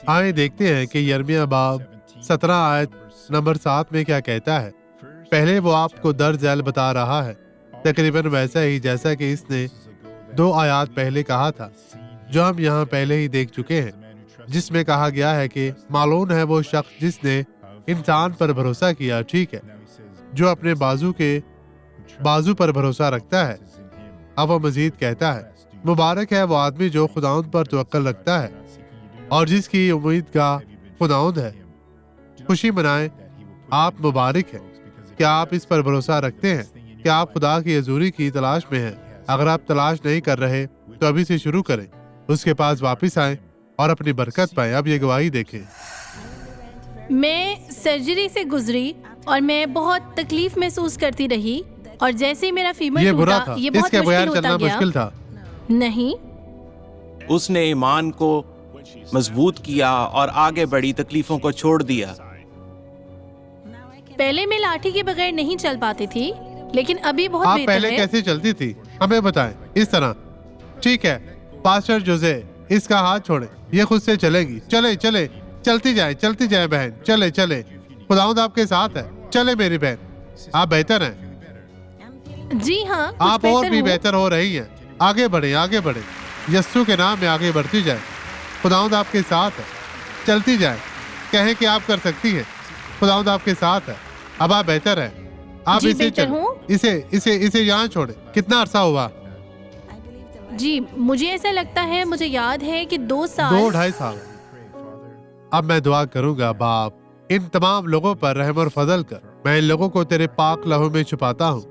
आइए देखते हैं कि यिर्मयाह बाब 17 आयत नंबर 7 में क्या कहता है। पहले वो आपको दर्ज झैल बता रहा है, तकरीबन वैसा ही जैसा कि इसने 2 आयत पहले कहा था, जो हम यहाँ पहले ही देख चुके हैं, जिसमें कहा गया है कि मालूम है वो शख्स जिसने इंसान पर भरोसा किया, ठीक है, जो अपने बाजू पर भरोसा रखता है। अब वो मजीद कहता है, मुबारक है वो आदमी जो खुदाउंद पर तवक्कल रखता है और जिसकी उम्मीद का खुदाउंद है। खुशी मनाएं, आप मुबारक हैं। क्या आप इस पर भरोसा रखते हैं? क्या आप खुदा की हजूरी की तलाश में हैं? अगर आप तलाश नहीं कर रहे तो अभी से शुरू करें, उसके पास वापस आएं और अपनी बरकत पाएं। अब ये गवाही देखें। मैं सर्जरी से गुजरी और मैं बहुत तकलीफ महसूस करती रही, और जैसे ही मेरा फीमर ये बुरा टूटा, था, ये बहुत इसके मुश्किल बगैर होता चलना गया। मुश्किल था। नहीं, उसने ईमान को मजबूत किया और आगे बढ़ी तकलीफों को छोड़ दिया। पहले मैं लाठी के बगैर नहीं चल पाती थी, लेकिन अभी बहुत आप बेहतर पहले है। कैसे चलती थी, हमें बताएं। इस तरह, ठीक है। पास्टर जोसे, इसका हाथ छोड़े, ये खुद से चलेगी। चले चले, चलती जाए बहन, चले चले, खुदावंद आपके साथ है। चले मेरी बहन, आप बेहतर हैं। जी हाँ, कुछ आप और भी हूँ। बेहतर हो रही हैं। आगे बढ़े। यस्सु के नाम में आगे बढ़ती जाए। खुदावंद आपके साथ है। चलती जाए, कहें कि आप कर सकती हैं। खुदावंद आपके साथ है। अब आप बेहतर हैं। आप जी, इसे बेहतर हूँ। इसे यहाँ छोड़े। कितना अरसा हुआ? जी, मुझे ऐसा लगता है, मुझे याद है कि 2 साल। 2-2.5 साल। अब मैं दुआ करूंगा, बाप, इन तमाम लोगों पर रहम और फजल कर। मैं इन लोगों को तेरे पाक लहू में छुपाता हूँ।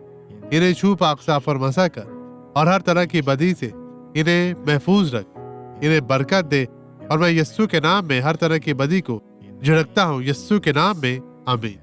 इन्हें छू पाक साफ और मसा कर, और हर तरह की बदी से इन्हें महफूज रख। इन्हें बरकत दे, और मैं यस्सु के नाम में हर तरह की बदी को झिड़कता हूँ। यस्सु के नाम में, आमीन।